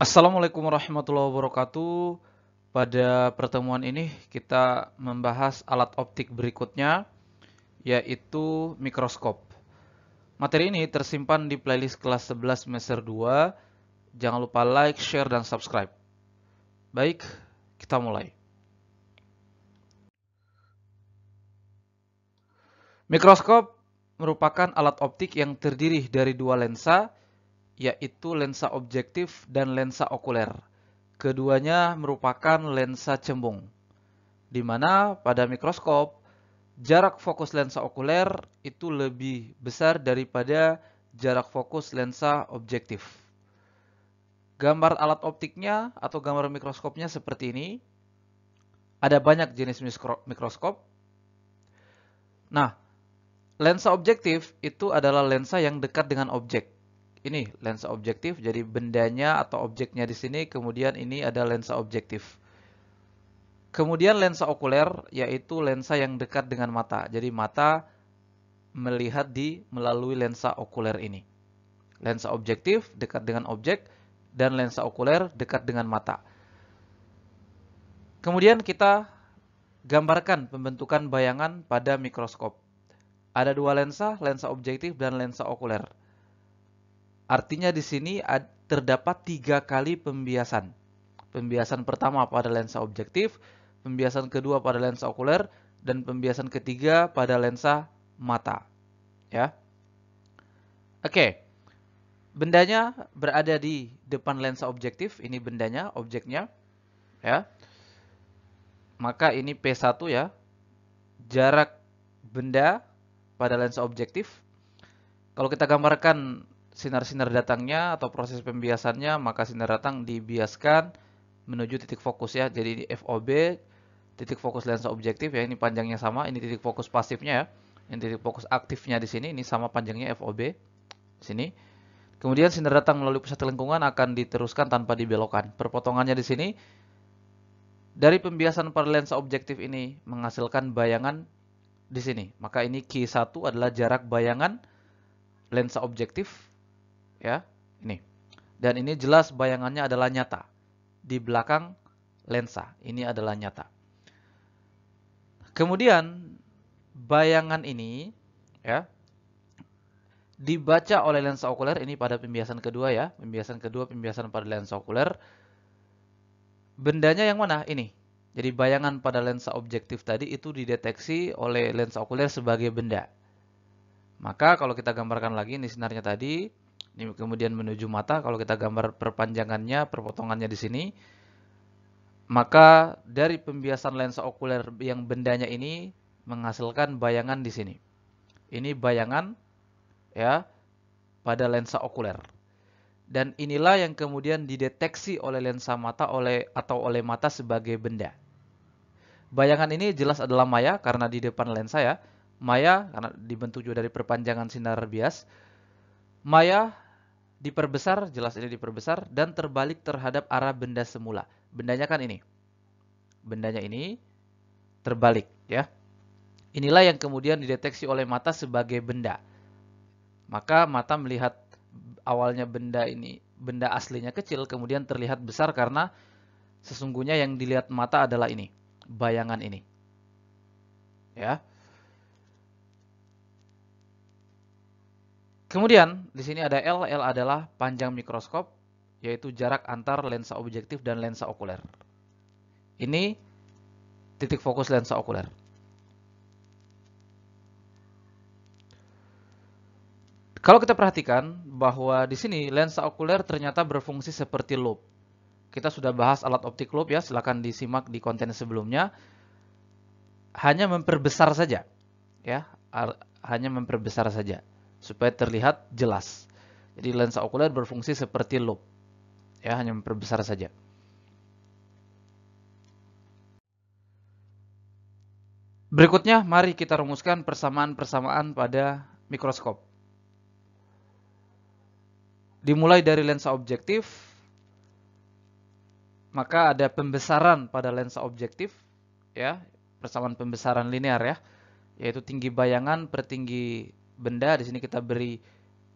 Assalamualaikum warahmatullahi wabarakatuh. Pada pertemuan ini kita membahas alat optik berikutnya, yaitu mikroskop. Materi ini tersimpan di playlist kelas 11 semester 2. Jangan lupa like, share, dan subscribe. Baik, kita mulai. Mikroskop merupakan alat optik yang terdiri dari dua lensa, yaitu lensa objektif dan lensa okuler. Keduanya merupakan lensa cembung, di mana pada mikroskop jarak fokus lensa okuler itu lebih besar daripada jarak fokus lensa objektif. Gambar alat optiknya atau gambar mikroskopnya seperti ini. Ada banyak jenis mikroskop. Nah, lensa objektif itu adalah lensa yang dekat dengan objek. Ini lensa objektif, jadi bendanya atau objeknya di sini, kemudian ini ada lensa objektif. Kemudian lensa okuler, yaitu lensa yang dekat dengan mata. Jadi mata melihat melalui lensa okuler ini. Lensa objektif dekat dengan objek, dan lensa okuler dekat dengan mata. Kemudian kita gambarkan pembentukan bayangan pada mikroskop. Ada dua lensa, lensa objektif dan lensa okuler. Artinya di sini terdapat 3 kali pembiasan. Pembiasan pertama pada lensa objektif, pembiasan kedua pada lensa okuler, dan pembiasan ketiga pada lensa mata. Ya. Oke. Bendanya berada di depan lensa objektif, ini bendanya, objeknya, ya. Maka ini P1 ya, jarak benda pada lensa objektif. Kalau kita gambarkan sinar-sinar datangnya atau proses pembiasannya, maka sinar datang dibiaskan menuju titik fokus ya. Jadi ini FOB, titik fokus lensa objektif ya, ini panjangnya sama, ini titik fokus pasifnya ya. Ini titik fokus aktifnya di sini, ini sama panjangnya FOB di sini. Kemudian sinar datang melalui pusat lengkungan akan diteruskan tanpa dibelokkan. Perpotongannya di sini dari pembiasan pada lensa objektif ini menghasilkan bayangan di sini. Maka ini Q1 adalah jarak bayangan lensa objektif ya, ini. Dan ini jelas bayangannya adalah nyata. Di belakang lensa, ini adalah nyata. Kemudian bayangan ini ya dibaca oleh lensa okuler ini pada pembiasan kedua ya, pembiasan pada lensa okuler. Bendanya yang mana? Ini. Jadi bayangan pada lensa objektif tadi itu dideteksi oleh lensa okuler sebagai benda. Maka kalau kita gambarkan lagi ini sinarnya tadi, ini kemudian menuju mata, kalau kita gambar perpanjangannya, perpotongannya di sini, maka dari pembiasan lensa okuler yang bendanya ini menghasilkan bayangan di sini. Ini bayangan ya pada lensa okuler. Dan inilah yang kemudian dideteksi oleh lensa mata atau oleh mata sebagai benda. Bayangan ini jelas adalah maya karena di depan lensa ya. Maya karena dibentuk juga dari perpanjangan sinar bias. Maya diperbesar, jelas ini diperbesar dan terbalik terhadap arah benda semula. Bendanya kan ini. Bendanya ini terbalik ya. Inilah yang kemudian dideteksi oleh mata sebagai benda. Maka mata melihat awalnya benda aslinya kecil, kemudian terlihat besar karena sesungguhnya yang dilihat mata adalah ini, bayangan ini. Ya. Kemudian di sini ada L. L adalah panjang mikroskop, yaitu jarak antar lensa objektif dan lensa okuler. Ini titik fokus lensa okuler. Kalau kita perhatikan bahwa di sini lensa okuler ternyata berfungsi seperti loop. Kita sudah bahas alat optik loop ya, silakan disimak di konten sebelumnya. Hanya memperbesar saja, ya, hanya memperbesar saja supaya terlihat jelas. Jadi lensa okuler berfungsi seperti loop, ya, hanya memperbesar saja. Berikutnya, mari kita rumuskan persamaan-persamaan pada mikroskop. Dimulai dari lensa objektif, maka ada pembesaran pada lensa objektif, ya, persamaan pembesaran linear ya, yaitu tinggi bayangan per tinggi benda. Di sini kita beri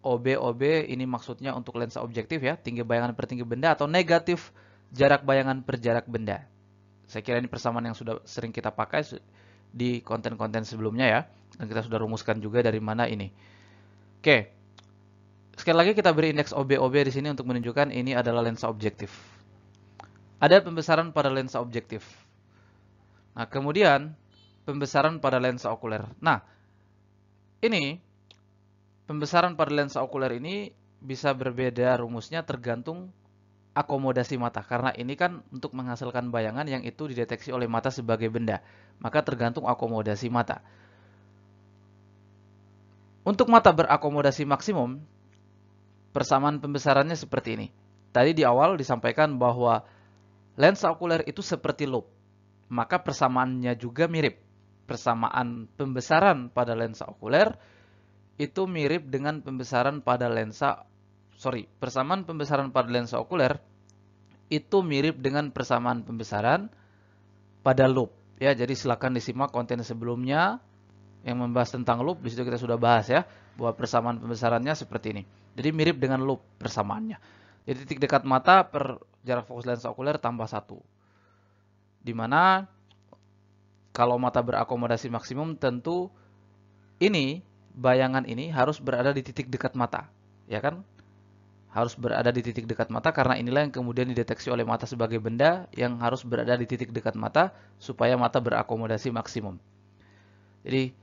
OB ini maksudnya untuk lensa objektif ya, tinggi bayangan per tinggi benda, atau negatif jarak bayangan per jarak benda. Saya kira ini persamaan yang sudah sering kita pakai di konten-konten sebelumnya ya, dan kita sudah rumuskan juga dari mana ini. Oke, sekali lagi kita beri indeks OB di sini untuk menunjukkan ini adalah lensa objektif. Ada pembesaran pada lensa objektif. Nah, kemudian pembesaran pada lensa okuler. Nah, ini pembesaran pada lensa okuler ini bisa berbeda rumusnya tergantung akomodasi mata. Karena ini kan untuk menghasilkan bayangan yang itu dideteksi oleh mata sebagai benda. Maka tergantung akomodasi mata. Untuk mata berakomodasi maksimum, persamaan pembesarannya seperti ini. Tadi di awal disampaikan bahwa lensa okuler itu seperti loop. Maka persamaannya juga mirip. Persamaan pembesaran pada lensa okuler itu mirip dengan persamaan pembesaran pada lensa okuler itu mirip dengan persamaan pembesaran pada loop. Ya, jadi silakan disimak konten sebelumnya yang membahas tentang loop. Di situ kita sudah bahas ya, bahwa persamaan pembesarannya seperti ini. Jadi mirip dengan loop persamaannya. Jadi titik dekat mata per jarak fokus lensa okuler tambah 1. Dimana kalau mata berakomodasi maksimum tentu ini bayangan ini harus berada di titik dekat mata, ya kan? Harus berada di titik dekat mata karena inilah yang kemudian dideteksi oleh mata sebagai benda yang harus berada di titik dekat mata supaya mata berakomodasi maksimum. Jadi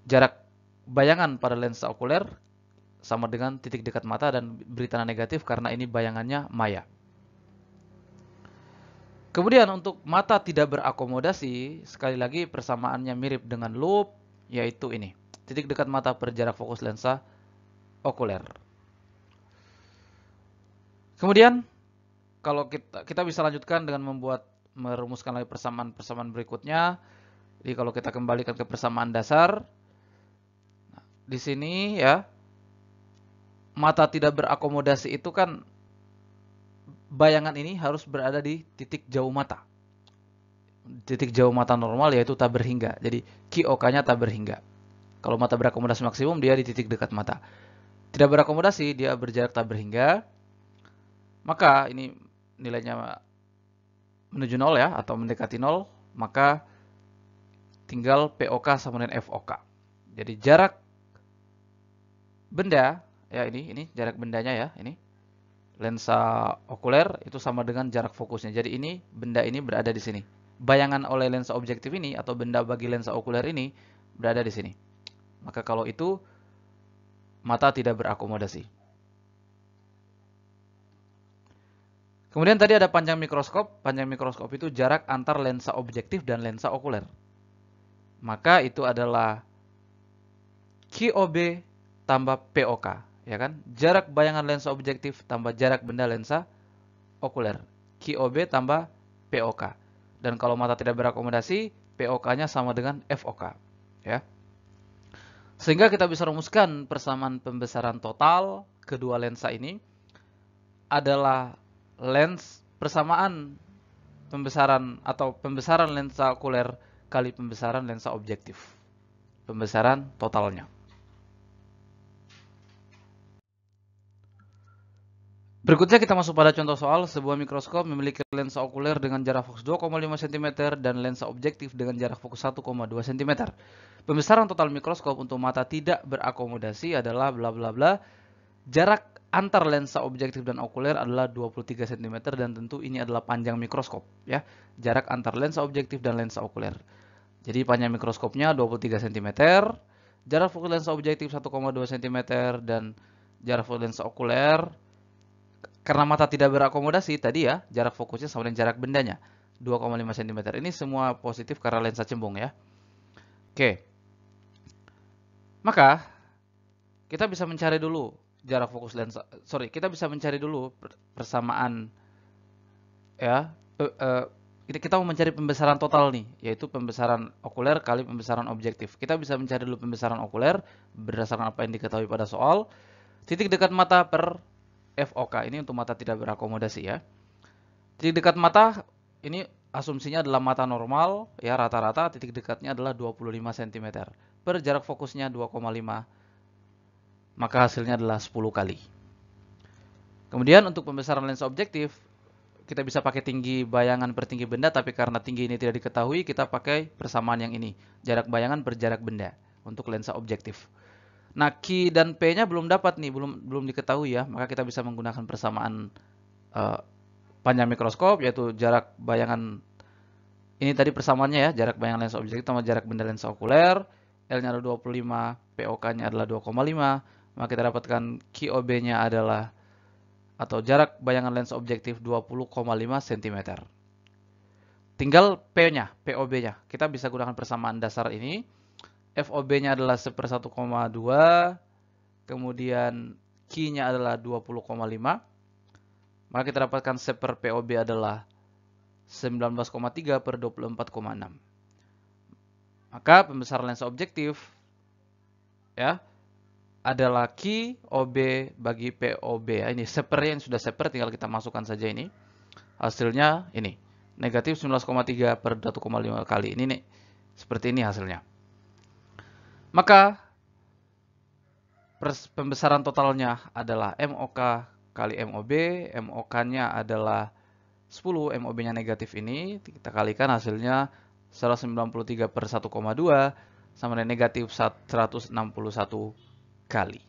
jarak bayangan pada lensa okuler sama dengan titik dekat mata dan beri tanda negatif karena ini bayangannya maya. Kemudian untuk mata tidak berakomodasi, sekali lagi persamaannya mirip dengan loop, yaitu ini. Titik dekat mata per jarak fokus lensa okuler. Kemudian, kalau kita bisa lanjutkan dengan merumuskan lagi persamaan berikutnya. Jadi kalau kita kembalikan ke persamaan dasar, di sini ya, mata tidak berakomodasi itu kan bayangan ini harus berada di titik jauh mata. Titik jauh mata normal yaitu tak berhingga. Jadi QOK-nya tak berhingga. Kalau mata berakomodasi maksimum dia di titik dekat mata. Tidak berakomodasi dia berjarak tak berhingga. Maka ini nilainya menuju 0 ya atau mendekati 0, maka tinggal POK sama dengan FOK. Jadi jarak benda ya ini jarak bendanya ya ini. Lensa okuler itu sama dengan jarak fokusnya. Jadi ini benda ini berada di sini. Bayangan oleh lensa objektif ini atau benda bagi lensa okuler ini berada di sini. Maka kalau itu mata tidak berakomodasi. Kemudian tadi ada panjang mikroskop. Panjang mikroskop itu jarak antar lensa objektif dan lensa okuler. Maka itu adalah QOB tambah POK. Ya kan? Jarak bayangan lensa objektif tambah jarak benda lensa okuler. QOB tambah POK. Dan kalau mata tidak berakomodasi, POK-nya sama dengan FOK. Ya. Sehingga kita bisa rumuskan persamaan pembesaran total kedua lensa ini adalah persamaan pembesaran atau pembesaran lensa okuler kali pembesaran lensa objektif. Pembesaran totalnya. Berikutnya kita masuk pada contoh soal. Sebuah mikroskop memiliki lensa okuler dengan jarak fokus 2,5 cm dan lensa objektif dengan jarak fokus 1,2 cm. Pembesaran total mikroskop untuk mata tidak berakomodasi adalah bla bla bla. Jarak antar lensa objektif dan okuler adalah 23 cm dan tentu ini adalah panjang mikroskop ya. Jarak antar lensa objektif dan lensa okuler. Jadi panjang mikroskopnya 23 cm, jarak fokus lensa objektif 1,2 cm dan jarak fokus lensa okuler karena mata tidak berakomodasi tadi ya, jarak fokusnya sama dengan jarak bendanya 2,5 cm. Ini semua positif karena lensa cembung ya. Oke. Maka kita bisa mencari dulu jarak fokus lensa. Kita bisa mencari dulu persamaan ya. Kita mau mencari pembesaran total nih, yaitu pembesaran okuler kali pembesaran objektif. Kita bisa mencari dulu pembesaran okuler berdasarkan apa yang diketahui pada soal. Titik dekat mata per FOK ini untuk mata tidak berakomodasi ya. Titik dekat mata ini asumsinya adalah mata normal ya, rata-rata titik dekatnya adalah 25 cm per jarak fokusnya 2,5 maka hasilnya adalah 10 kali. Kemudian untuk pembesaran lensa objektif, kita bisa pakai tinggi bayangan per tinggi benda, tapi karena tinggi ini tidak diketahui, kita pakai persamaan yang ini, jarak bayangan per jarak benda untuk lensa objektif. Nah, Q dan P-nya belum dapat nih, belum diketahui ya, maka kita bisa menggunakan persamaan panjang mikroskop, yaitu jarak bayangan, ini tadi persamaannya ya, jarak bayangan lensa objektif sama jarak benda lensa okuler, L-nya adalah 25, POK-nya adalah 2,5, maka kita dapatkan QOB-nya adalah, atau jarak bayangan lensa objektif 20,5 cm. Tinggal P-nya, POB-nya. Kita bisa gunakan persamaan dasar ini. FOB-nya adalah 1/1,2, kemudian Q-nya adalah 20,5. Maka kita dapatkan 1/POB adalah 19,3/24,6. Maka pembesaran lensa objektif ya adalah Q OB bagi POB ya. Ini yang sudah seper, tinggal kita masukkan saja ini. Hasilnya ini, negatif 19,3/1,5 kali. Ini nih, seperti ini hasilnya. Maka pembesaran totalnya adalah MOK kali MOB. MOK-nya adalah 10, MOB-nya negatif ini. Kita kalikan hasilnya 193/1,2 sama dengan negatif 161 kali.